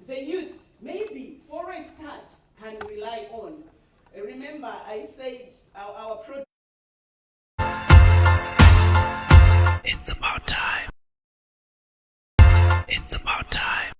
the youth, maybe for a start, can rely on. Remember, I said our product. It's about time. It's about time.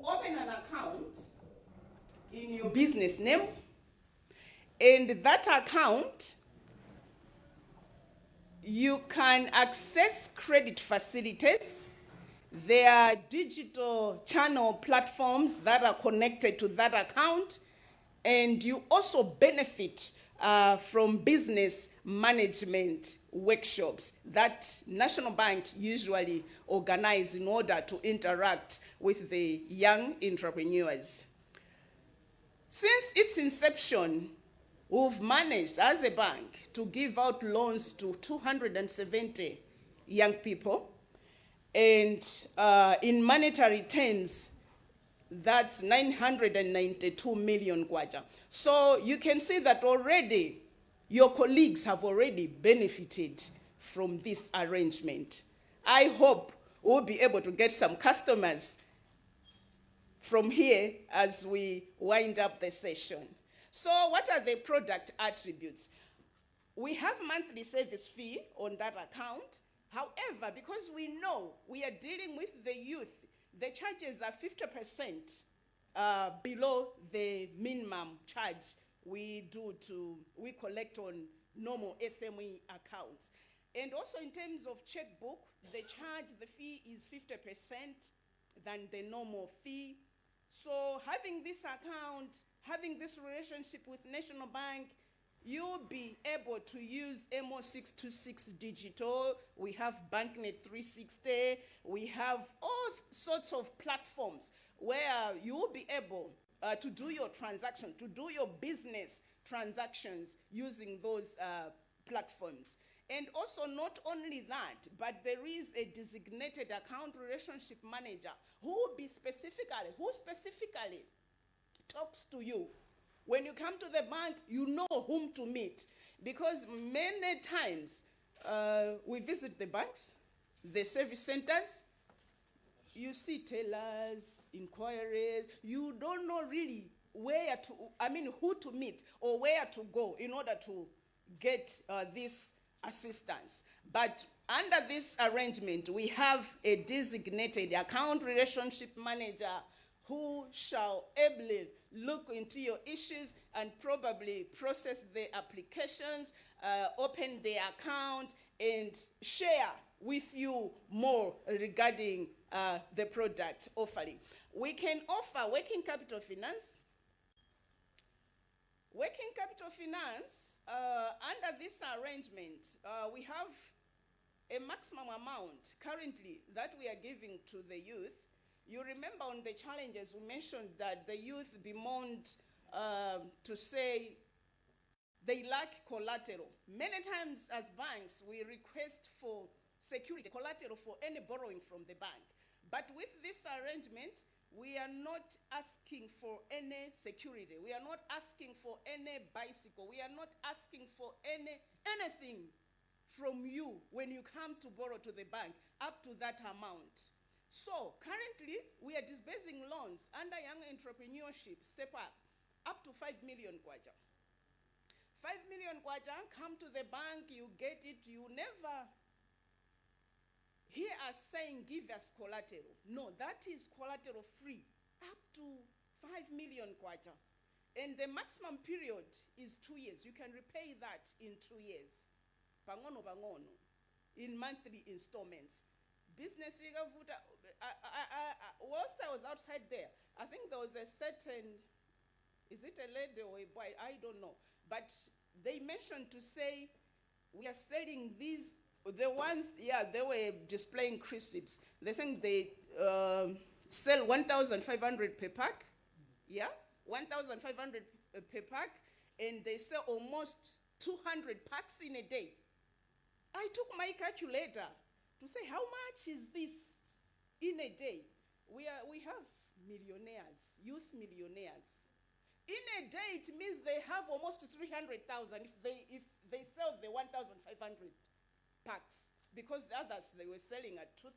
Open an account in your business name, and that account you can access credit facilities. There are digital channel platforms that are connected to that account, and you also benefit from business management workshops that National Bank usually organize in order to interact with the young entrepreneurs. Since its inception, we've managed as a bank to give out loans to 270 young people, and in monetary terms, that's 992 million kwacha. So you can see that already your colleagues have already benefited from this arrangement. I hope we'll be able to get some customers from here as we wind up the session. So what are the product attributes? We have monthly service fee on that account. However, because we know we are dealing with the youth, the charges are 50% below the minimum charge we collect on normal SME accounts. And also in terms of checkbook, the fee is 50% than the normal fee. So having this account, having this relationship with National Bank, you'll be able to use MO626 digital. We have BankNet 360. We have all sorts of platforms where you'll be able to do your transaction, to do your business transactions using those platforms. And also not only that, but there is a designated account relationship manager who specifically talks to you. When you come to the bank, you know whom to meet, because many times we visit the banks, the service centers, you see tellers, inquiries, you don't know really who to meet or where to go in order to get this assistance. But under this arrangement, we have a designated account relationship manager who shall ably look into your issues and probably process the applications, open the account, and share with you more regarding the product offering. We can offer working capital finance. Working capital finance, under this arrangement, we have a maximum amount currently that we are giving to the youth. You remember on the challenges we mentioned that the youth bemoaned to say they lack collateral. Many times as banks, we request for security, collateral for any borrowing from the bank. But with this arrangement, we are not asking for any security. We are not asking for any bicycle. We are not asking for anything from you when you come to borrow to the bank up to that amount. So currently, we are disbursing loans under Young Entrepreneurship Step up to 5 million kwacha. 5 million kwacha, come to the bank, you get it, you never hear us saying give us collateral. No, that is collateral free, up to 5 million kwacha. And the maximum period is 2 years. You can repay that in 2 years. Pangono, in monthly installments. business ikavuta. Whilst I was outside there, I think there was a certain, is it a lady or a boy? I don't know. But they mentioned to say, we are selling these, the ones, yeah, they were displaying crisps. They're saying they sell 1,500 per pack, yeah, 1,500 per pack, and they sell almost 200 packs in a day. I took my calculator to say, how much is this in a day? We have millionaires, youth millionaires. In a day, it means they have almost 300,000 if they sell the 1,500 packs, because the others they were selling at 2,000.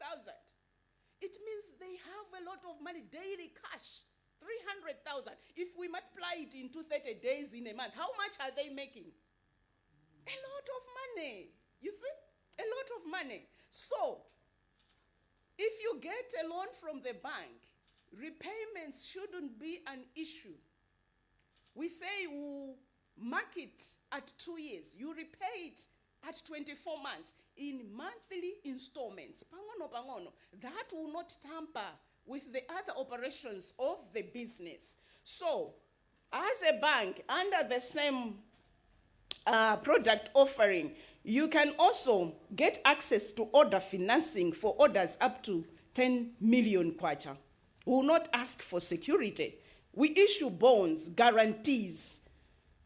It means they have a lot of money, daily cash, 300,000. If we multiply it into 30 days in a month, how much are they making? A lot of money. You see? A lot of money. So, if you get a loan from the bank, repayments shouldn't be an issue. We say we'll mark it at 2 years. You repay it at 24 months in monthly installments. Pangono. That will not tamper with the other operations of the business. So, as a bank, under the same product offering, you can also get access to order financing for orders up to 10 million kwacha. We will not ask for security. We issue bonds, guarantees,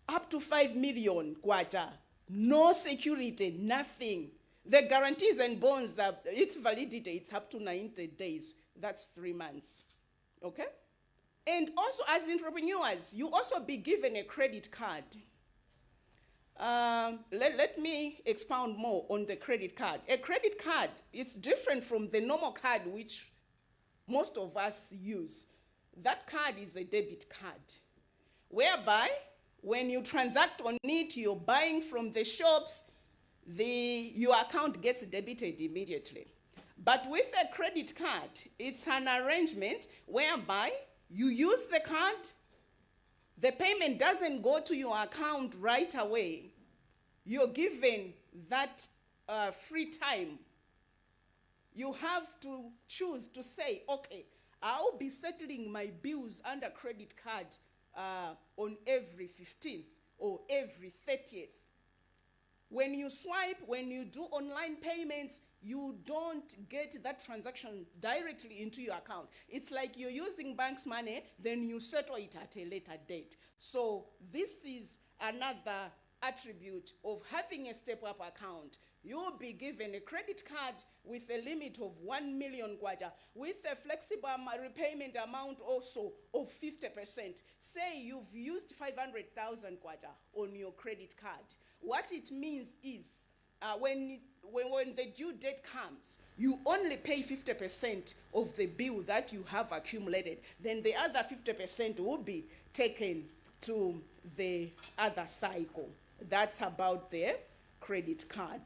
up to 5 million kwacha. No security, nothing. The guarantees and bonds, its validity, it's up to 90 days. That's 3 months, okay? And also as entrepreneurs, you also be given a credit card. Let me expound more on the credit card. A credit card, it's different from the normal card which most of us use. That card is a debit card, whereby when you transact on it, you're buying from the shops, your account gets debited immediately. But with a credit card, it's an arrangement whereby you use the card, the payment doesn't go to your account right away. You're given that free time. You have to choose to say, okay, I'll be settling my bills under credit card on every 15th or every 30th. When you swipe, when you do online payments, you don't get that transaction directly into your account. It's like you're using bank's money, then you settle it at a later date. So this is another attribute of having a step-up account. You'll be given a credit card with a limit of 1 million kwacha, with a flexible repayment amount also of 50%. Say you've used 500,000 kwacha on your credit card. What it means is, when the due date comes, you only pay 50% of the bill that you have accumulated. Then the other 50% will be taken to the other cycle. That's about the credit card.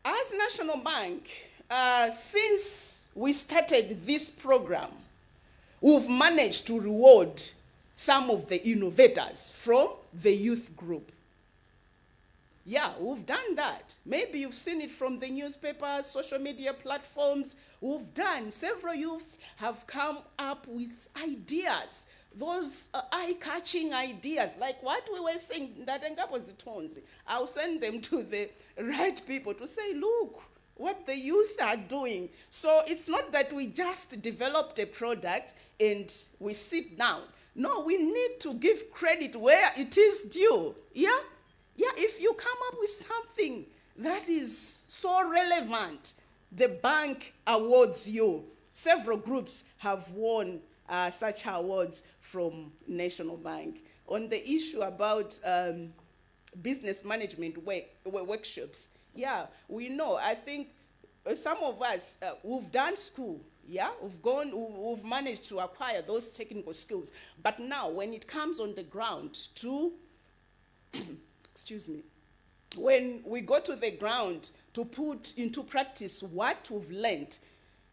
As National Bank, since we started this program, we've managed to reward some of the innovators from the youth group. Yeah, we've done that. Maybe you've seen it from the newspapers, social media platforms. We've done. Several youth have come up with ideas, those eye-catching ideas, like what we were saying, I'll send them to the right people to say, look, what the youth are doing. So it's not that we just developed a product and we sit down. No, we need to give credit where it is due. Yeah? Yeah, if you come up with something that is so relevant, the bank awards you. Several groups have won such awards from National Bank. On the issue about business management workshops, yeah, we know, I think some of us, we've done school, yeah, we've managed to acquire those technical skills. But now, when it comes on the ground to, excuse me, when we go to the ground to put into practice what we've learned,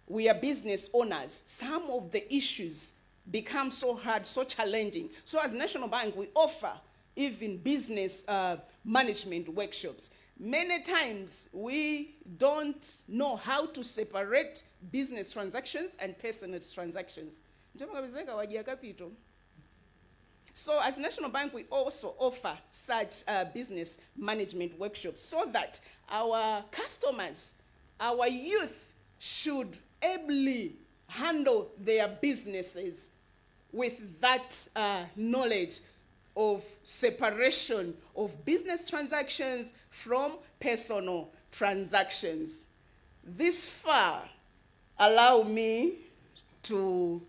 we are business owners. Some of the issues become so hard, so challenging. So as National Bank, we offer even business management workshops. Many times we don't know how to separate business transactions and personal transactions. So as National Bank, we also offer such business management workshops so that our customers, our youth should ably handle their businesses with that knowledge of separation of business transactions from personal transactions. This far allow me to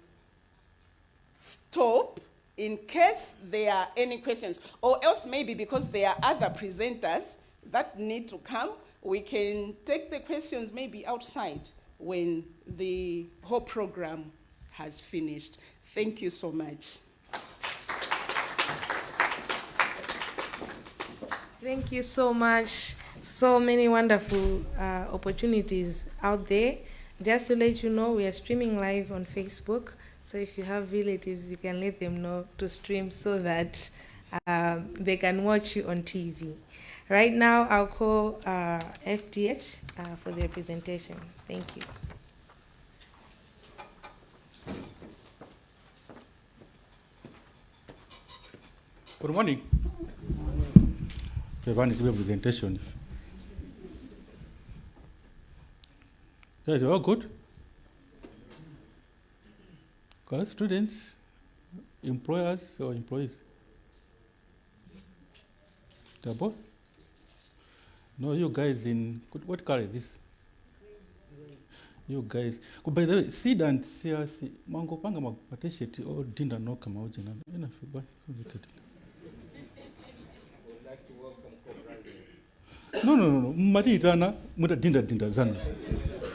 stop in case there are any questions, or else maybe because there are other presenters that need to come, we can take the questions maybe outside when the whole program has finished. Thank you so much. Thank you so much. So many wonderful opportunities out there. Just to let you know, we are streaming live on Facebook. So if you have relatives, you can let them know to stream so that they can watch you on TV. Right now, I'll call FDH for their presentation. Thank you. Good morning. We want to give a presentation. Guys, you all good? College students, employers or employees? They're both? No, you guys in, what color is this? You guys, by the way, seed and CRC, mango panga matesheti or dinda no kama ujina. No. Maditana, muda dinda zanu.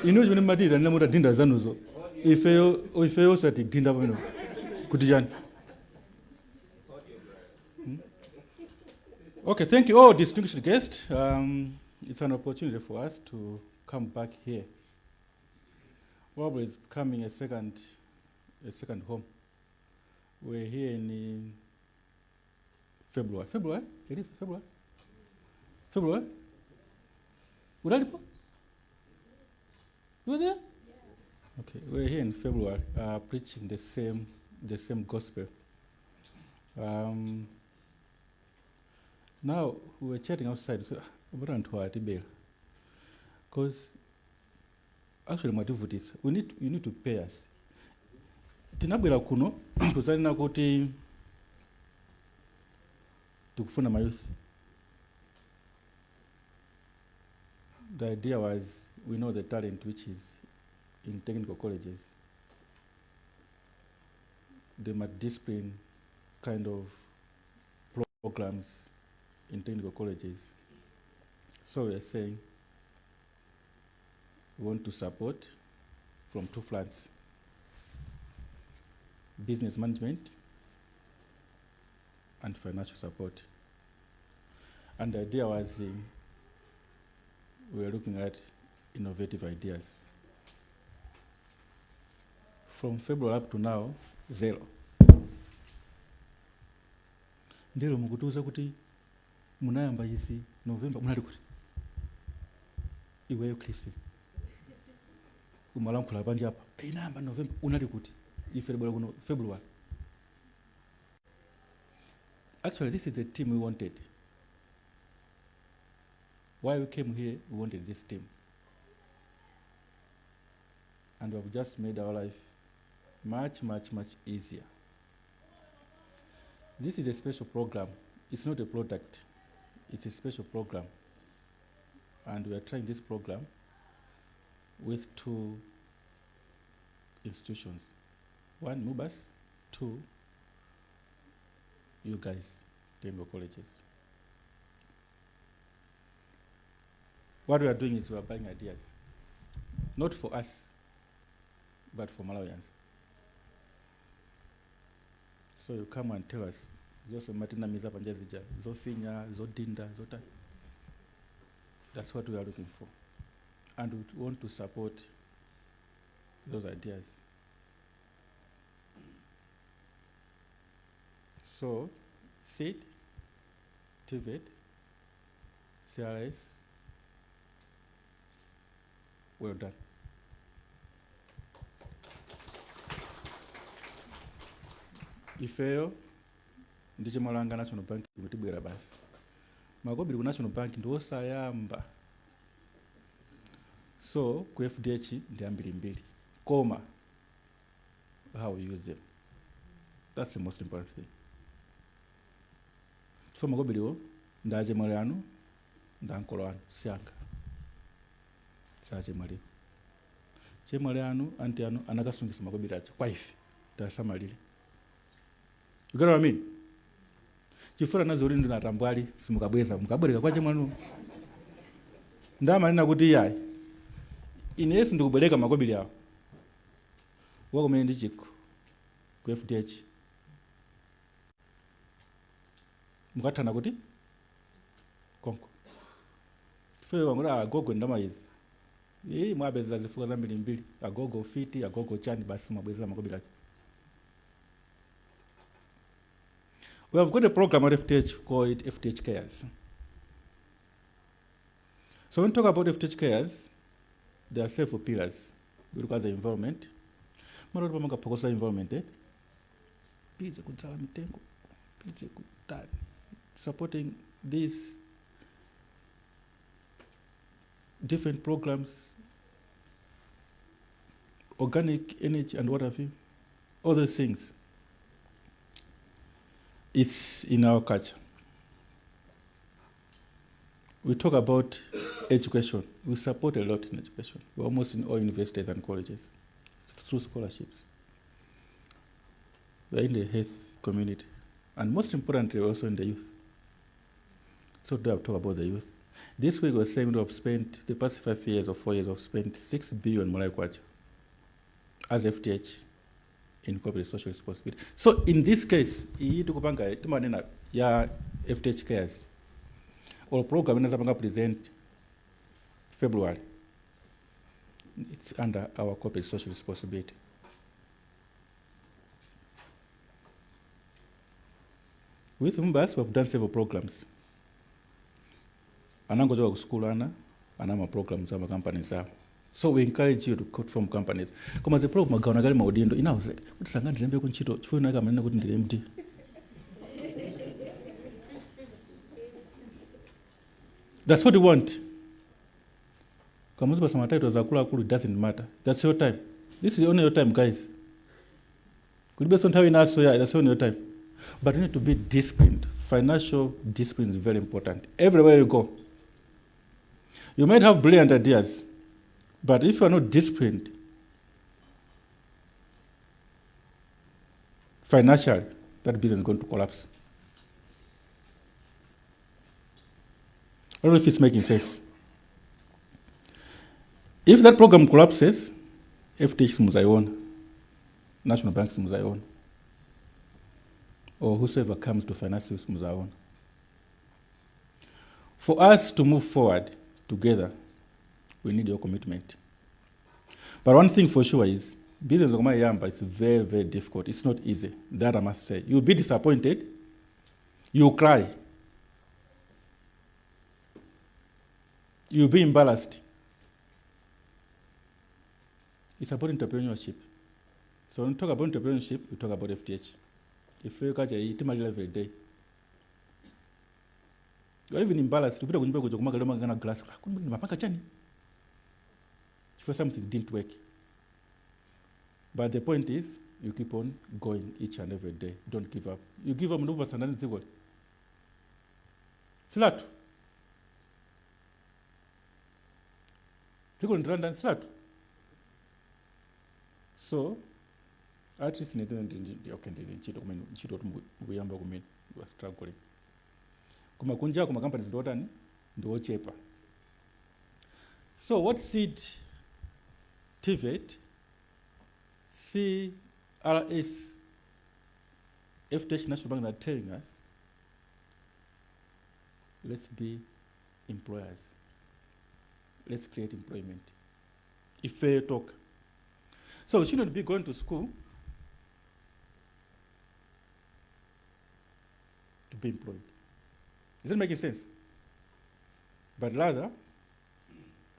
Ino june madita na muda dinda zanu zo. Ifeo sati dinda wano. Kudijan. Okay, thank you all distinguished guests. It's an opportunity for us to come back here. Probably it's becoming a second home. We're here in February. February? It is February? February? You were there? Yeah. Okay, we're here in February, preaching the same gospel. Now we were chatting outside. We said, because actually, my devotees, you need to pay us. Tinabwera kuno kuzalina kuti tukufuna mayuthi. The idea was, we know the talent which is in technical colleges. The multidiscipline kind of programs in technical colleges. So we are saying we want to support from two fronts: business management and financial support. And the idea was we are looking at innovative ideas. From February up to now, 0. Ndero mukutuza kuti munayamba isi November munali kuti iweyo Kristo umalankhula panje apa inayamba November unali kuti February. Actually, this is the team we wanted. Why we came here, we wanted this team. And we have just made our life much easier. This is a special program. It's not a product. It's a special program. And we are trying this program with 2 institutions. 1, MUBAS, 2, you guys, technical colleges. What we are doing is we are buying ideas, not for us, but for Malawians. So you come and tell us, Zoso Martina Miza Panjazija, Zofinya, Zodinda, Zota. That's what we are looking for. And we want to support those ideas. So, SEED, Tevet, CRS, Well done. Ifeyo ndichimwalanga National Bank kutibwera basi. Makobiri ku National Bank ndi osayamba. So ku FDH ndi ambirimbiri. Koma how we use them. That's the most important thing. So makobiriwo ndachimwali anu ndankolo anu sianga. Sachimwali. Chimwali anu anti anu anakasungisa makobiri acha kwa ife tasamalire. You get what I mean? Chifura nazo uli ndinatambwali simukabweza mukabwereka kwa chimwanu. Ndamanena kuti yayi. Ine Yesu ndikubwereka makobiri awo. Wakumene ndi chikho ku FDH. Mukathana kuti konko. Chifeyo wangula agogo ndamayizi. Mwabeza zifuka zambiri mbiri. Agogo fiti, agogo chani basi mwabweza makobiri acha. We have got a program at FTH called FTH Cares. So when we talk about FTH Cares, there are several pillars. We look at the environment. Maroti pamanga pokosa environment. Pize kutsala mitengo. Pize kutani. Supporting these different programs, organic energy and what have you, all those things. It's in our culture. We talk about education. We support a lot in education. We're almost in all universities and colleges through scholarships. We're in the health community. And most importantly, also in the youth. So today I'll talk about the youth. This week we're saying we have spent, the past 5 years or 4 years, we've spent 6 billion Malawi kwacha as FTH in corporate social responsibility. So in this case, hii tukupanga tumanena ya FTH Cares or program inazapanga present February. It's under our corporate social responsibility. With Mbas, we've done several programs. Anangozowa kuskulana, anama programs ama companies are. So we encourage you to form companies. Kama the program gaona gali maudindo ina was like, kuti sanga ndilembe kunchito, chifuna kama nina kuti ndile MD. That's what we want. Kama uzipa sama titles akula akulu, it doesn't matter. That's your time. This is only your time, guys. Could be something in us, so yeah, that's only your time. But you need to be disciplined. Financial discipline is very important. Everywhere you go. You might have brilliant ideas, but if you are not disciplined financially, that business is going to collapse. I don't know if it's making sense. If that program collapses, FTX Muzaion, National Banks Muzaion, or whosoever comes to finance us Muzaion. For us to move forward together, we need your commitment. But one thing for sure is, business of my yamba is very, very difficult. It's not easy. That I must say. You'll be disappointed. You'll cry. You'll be embarrassed. It's about entrepreneurship. So when we talk about entrepreneurship, we talk about FTH. If you catch a itimali every day, you're even embarrassed to put a good glass. For something didn't work. But the point is, you keep on going each and every day. Don't give up. You give up, no and then what? Slat. So, at least you are struggling. Kuma kunja kuma companies ndotani ndo chepa. So what seed Tevet, CRS, FTH National Bank are telling us, let's be employers. Let's create employment. If fair talk. So we shouldn't be going to school to be employed. Is that making sense? But rather,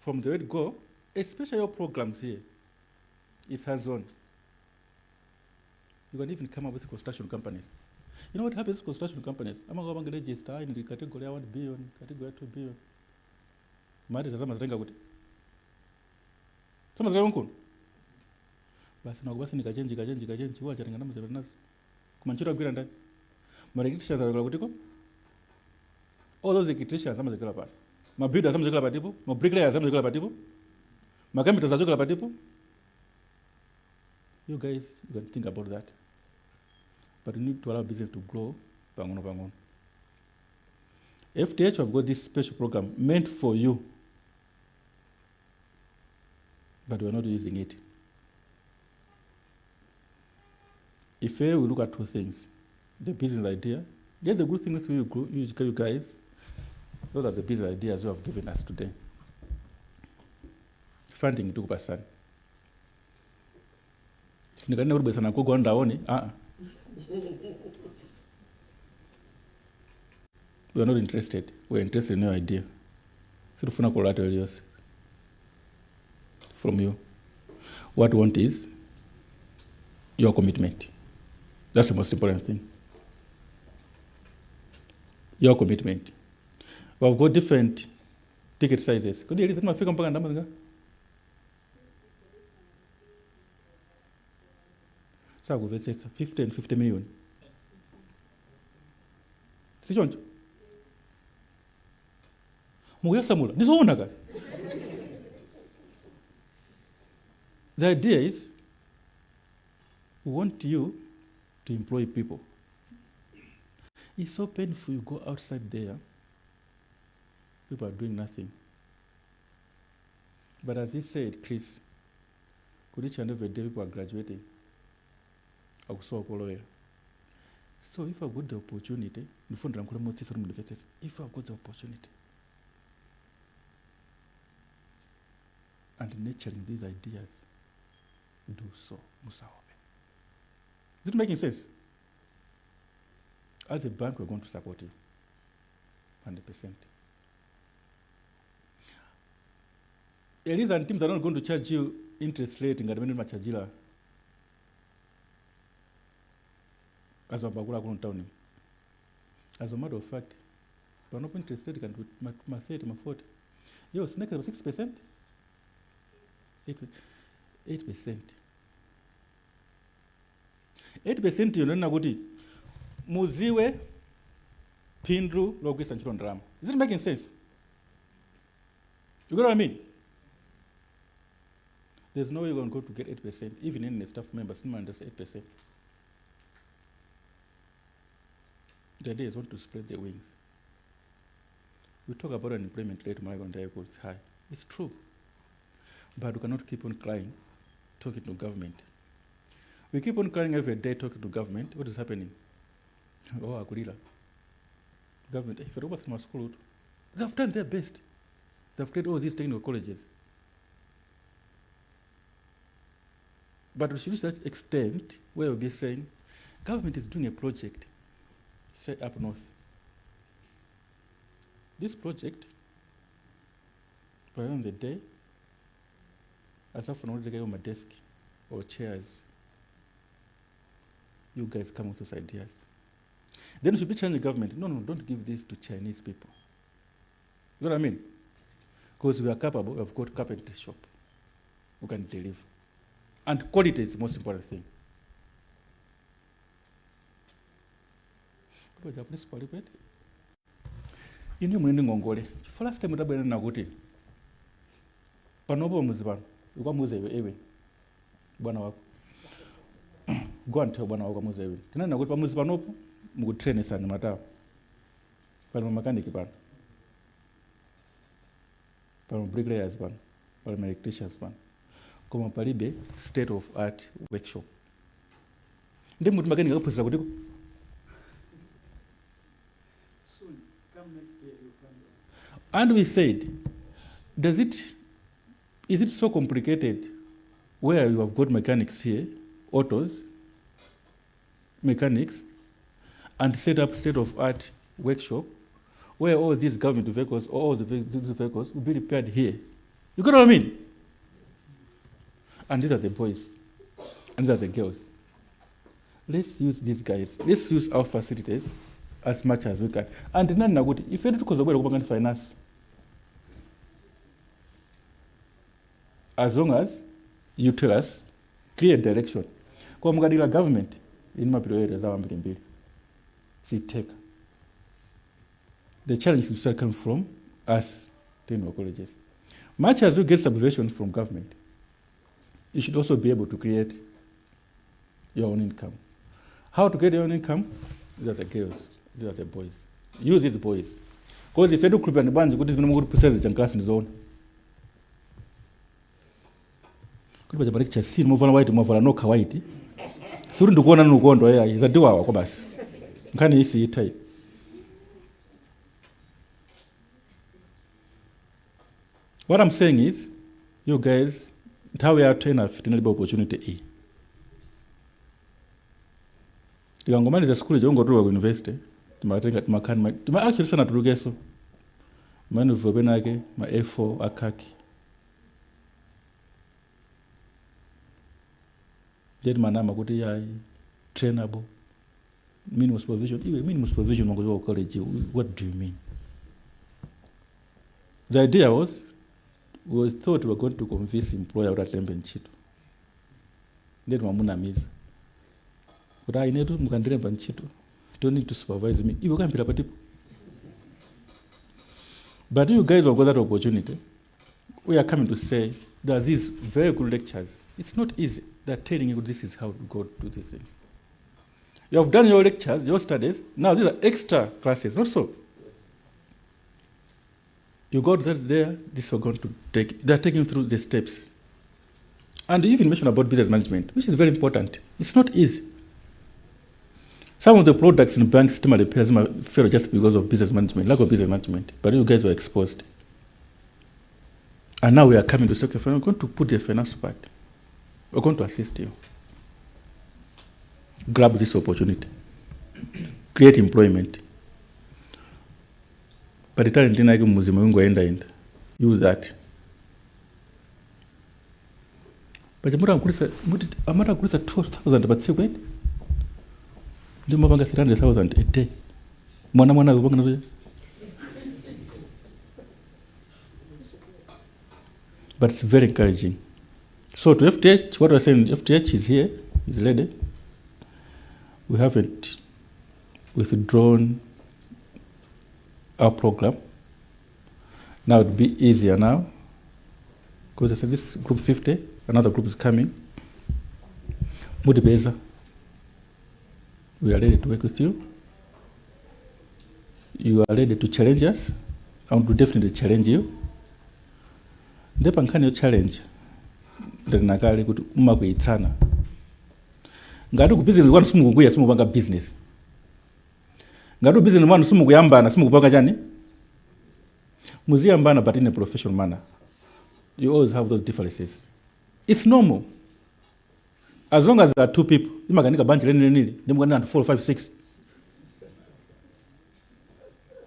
from the word go, especially your programs here, it's hands-on. You can even come up with construction companies. You know what happens to construction companies? I'm going to register in the category 1 billion, category 2 billion. Mari zama zitenga kuti. Sama zitenga nkunu. Basi nakubasi nikachenji huwa chatenga namu zebe nazo. Kumanchiro agwira ndani. Marekitisha za kuti ko. All those electricians zama zikala pati. Mabuilders zama zikala patipo, mabricklayers zama zikala patipo. Macarpenters zama zikala patipo. You guys, you can think about that. But you need to allow business to grow. Pangono. FTH have got this special program meant for you, but we are not using it. If we look at two things, the business idea, get the good things you guys, those are the business ideas you have given us today. Funding 2%. Sinikane urube sana kugo ndaoni. We are not interested. We are interested in your idea. So tufuna collateral from you. What we want is your commitment. That's the most important thing. Your commitment. We've got different ticket sizes. Could you read my figure mpaka ndamba? So go say 50 and 50 million. Sichoncho. Muyasamula. Nizoona ka. The idea is we want you to employ people. It's so painful you go outside there. People are doing nothing. But as he said, Chris, could each and every day people are graduating. I saw a lawyer. So if I've got the opportunity, if I've got the opportunity, and nurturing these ideas, do so. Is it making sense? As a bank, we're going to support you 100%. Eliza and teams are not going to charge you interest rate in Machajila as a bagula town. As a matter of fact, we're not interest rate can do my 30, my 40. Yo, snake 6%? 8%. 8% yonena kuti muziwe pindru lokwisa ntchito ndalama. Is it making sense? You get what I mean? There's no way you're going to get 8%, even in the staff members, no man does 8%. The idea is want to spread their wings. We talk about unemployment rate, it's high. It's true. But we cannot keep on crying, talking to government. We keep on crying every day, talking to government. What is happening? Oh, Akulila. Government, if you're from school, they've done their best. They've created all these technical colleges. But we should reach that extent where we'll be saying, government is doing a project, say up north. This project, by the end of the day, as often only get on my desk or chairs, you guys come with those ideas. Then we should be challenging the government. No, don't give this to Chinese people. You know what I mean? Because we are capable, we have got carpentry shop. We can deliver. And quality is the most important thing. What was the principal repeat? You know, when Ngongole, for last time we were Naguti. Panobo Muzban, you go Muzewe, Bwana. Go and tell Bwana Muzewe. Tena Nagut Muzbanopo, Mug train is an matter. Pano mechanic ban. Pano bricklayers ban, or electricians ban. Como Paribe, state of art workshop. Then would mechanic opposite. Soon, come next year, you come. And we said, is it so complicated where you have got mechanics here, autos, mechanics, and set up state of art workshop where all these government vehicles, all the vehicles will be repaired here? You get what I mean? And these are the boys. And these are the girls. Let's use these guys. Let's use our facilities as much as we can. And if you don't finance, as long as you tell us clear direction. Kwa mgadila government in mapiro areas za mbili. Take. The challenge is to come from us, technical colleges. Much as we get subvention from government, you should also be able to create your own income. How to get your own income? These are the girls, these are the boys. Use these boys. Because if you do creep and bunch, good is no good percentage and class in his own. Kuba jabari chasi muvana white muvana no kawaiti. Suru ndikuona nukondo ya za diwa wako basi. Nkani isi itai. What I'm saying is, you guys, how we are trained at Fitinaliba opportunity E. Tikangomani za skuli jongo tuwa university, tumatenga tumakani, tuma actually sana turugeso. Manu vobenake, ma A4 akaki. Jadi manama kuti ya trainable. Minimum supervision. Even minimum supervision mango college. What do you mean? The idea was, we thought we were going to convince employer that lembe nchito. Then mamuna miza. But I need to mukandire nchito. Don't need to supervise me. You can be a But you guys have got that opportunity. We are coming to say that these very good lectures. It's not easy. They're telling you this is how to go do these things. You have done your lectures, your studies. Now these are extra classes, not so. You got that there, this is going to take, they're taking through the steps. And you even mentioned about business management, which is very important. It's not easy. Some of the products in bank system repairs fail just because of business management, lack of business management. But you guys were exposed. And now we are coming to say, okay, we're going to put the financial part. We're going to assist you. Grab this opportunity. Create employment. But the talent in enda. Use that. But I'm going to 12,000, but see, wait. I'm going to 300,000 a day. But it's very encouraging. So to FTH, what we're saying, FTH is here, is ready. We haven't withdrawn our program. Now it'll be easier now. Because I said this group 50, another group is coming. Mudibeza. We are ready to work with you. You are ready to challenge us. I want to definitely challenge you. Ndepa nkani yo challenge. Ndinakale kuti umakuitsana. Ngati ku business wanu simukukuya simupanga business. Ngati business wanu simukuyambana simukupanga chani? Muziyambana but in a professional manner. You always have those differences. It's normal. As long as there are two people, you can bunch of them 4, 5, 6.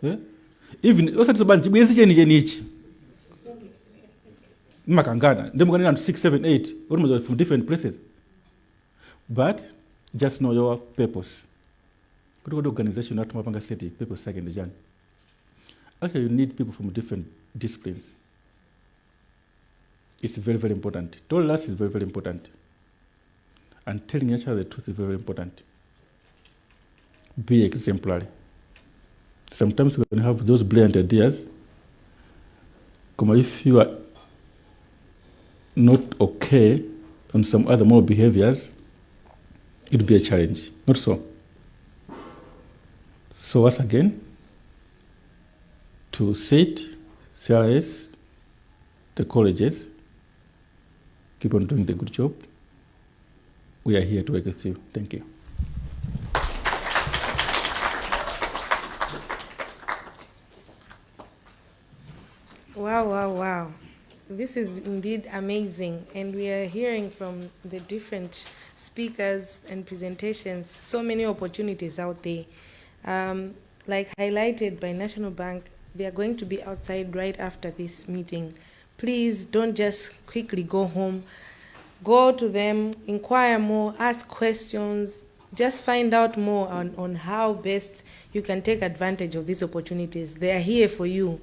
Yeah? Even also to bunch each. Makangana, them going 6, 7, 8, almost from different places. But just know your purpose. Good organization, not Mapanga City, people second Jan. Actually, you need people from different disciplines. It's very, very important. Told us is very, very important. And telling each other the truth is very, very important. Be exemplary. Sometimes we can have those brilliant ideas. Come if you are not okay on some other moral behaviors, it will be a challenge. Not so. So once again, to SIT, CRS, the colleges, keep on doing the good job. We are here to work with you. Thank you. Wow, wow, wow. This is indeed amazing. And we are hearing from the different speakers and presentations, so many opportunities out there. Like highlighted by National Bank, they are going to be outside right after this meeting. Please don't just quickly go home. Go to them, inquire more, ask questions, just find out more on how best you can take advantage of these opportunities. They are here for you.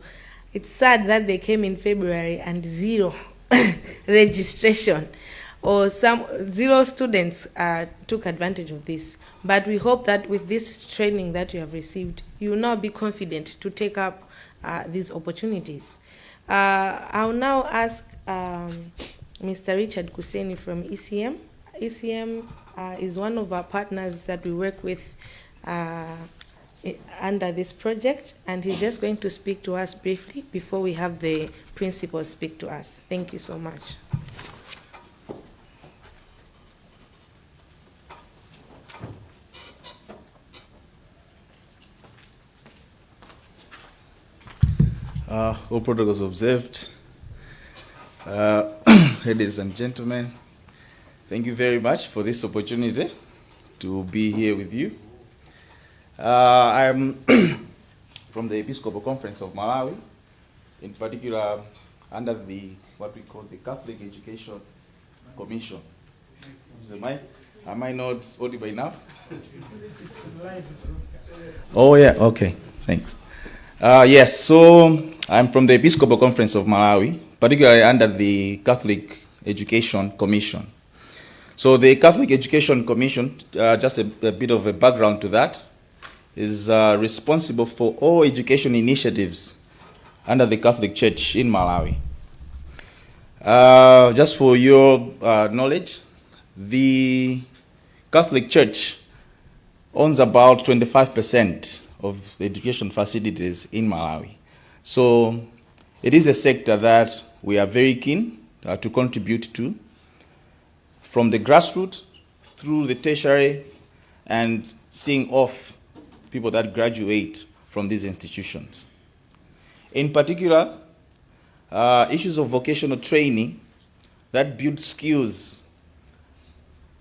It's sad that they came in February and zero registration, or some zero students took advantage of this. But we hope that with this training that you have received, you will now be confident to take up these opportunities. I'll now ask Mr. Richard Kuseni from ECM. ECM is one of our partners that we work with under this project, and he's just going to speak to us briefly before we have the principal speak to us. Thank you so much. All protocols observed. Ladies and gentlemen, thank you very much for this opportunity to be here with you. I'm from the Episcopal Conference of Malawi, in particular under what we call the Catholic Education Commission. Am I not audible enough? Oh yeah, okay, thanks. Yes, so I'm from the Episcopal Conference of Malawi, particularly under the Catholic Education Commission. So the Catholic Education Commission, just a bit of a background to that, is responsible for all education initiatives under the Catholic Church in Malawi. Just for your knowledge, the Catholic Church owns about 25% of the education facilities in Malawi. So it is a sector that we are very keen to contribute to, from the grassroots through the tertiary and seeing off people that graduate from these institutions. In particular, issues of vocational training that build skills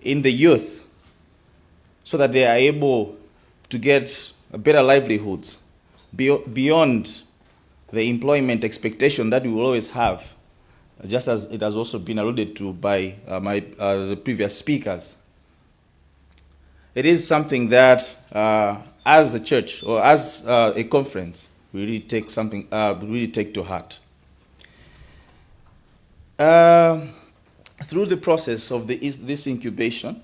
in the youth so that they are able to get a better livelihoods beyond the employment expectation that we will always have, just as it has also been alluded to by the previous speakers. It is something that, as a church or as a conference, we really take to heart. Through the process of this incubation,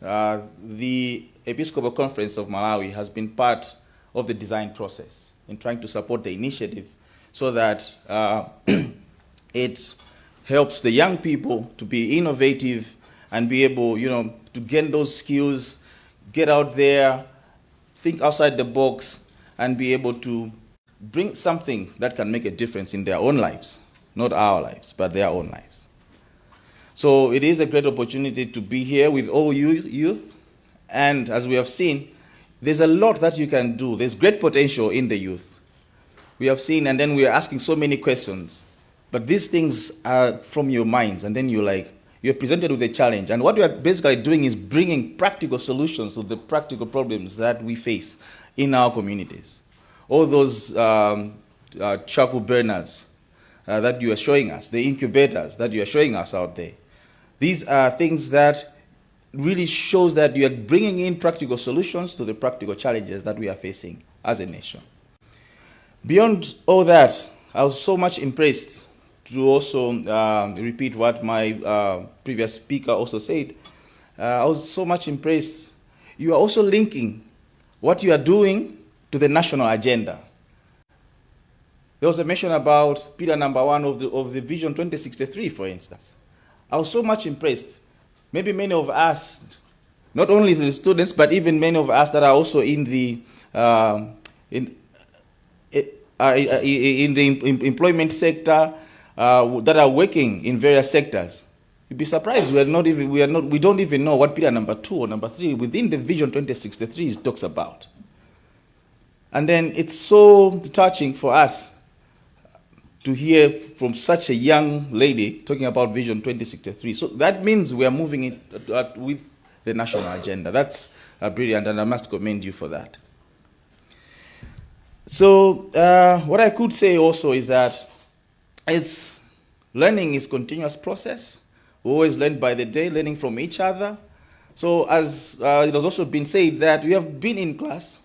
the Episcopal Conference of Malawi has been part of the design process in trying to support the initiative so that it helps the young people to be innovative and be able, to gain those skills, get out there, think outside the box, and be able to bring something that can make a difference in their own lives, not our lives, but their own lives. So it is a great opportunity to be here with all youth. And as we have seen, there's a lot that you can do. There's great potential in the youth. We have seen, and then we are asking so many questions. But these things are from your minds, and then you're presented with a challenge. And what we are basically doing is bringing practical solutions to the practical problems that we face in our communities. All those charcoal burners that you are showing us, the incubators that you are showing us out there. These are things that really shows that you are bringing in practical solutions to the practical challenges that we are facing as a nation. Beyond all that, I was so much impressed to also repeat what my previous speaker also said. I was so much impressed. You are also linking what you are doing to the national agenda. There was a mention about pillar number 1 of the Vision 2063, for instance. I was so much impressed. Maybe many of us, not only the students, but even many of us that are also in the employment sector, that are working in various sectors, you'd be surprised. We don't even know what pillar number 2 or number 3 within the Vision 2063 talks about. And then it's so touching for us to hear from such a young lady talking about Vision 2063. So that means we are moving it with the national agenda. That's brilliant, and I must commend you for that. So what I could say also is that learning is a continuous process. We always learn by the day, learning from each other. So as it has also been said that we have been in class,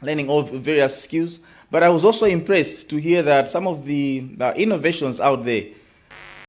learning all various skills, but I was also impressed to hear that some of the innovations out there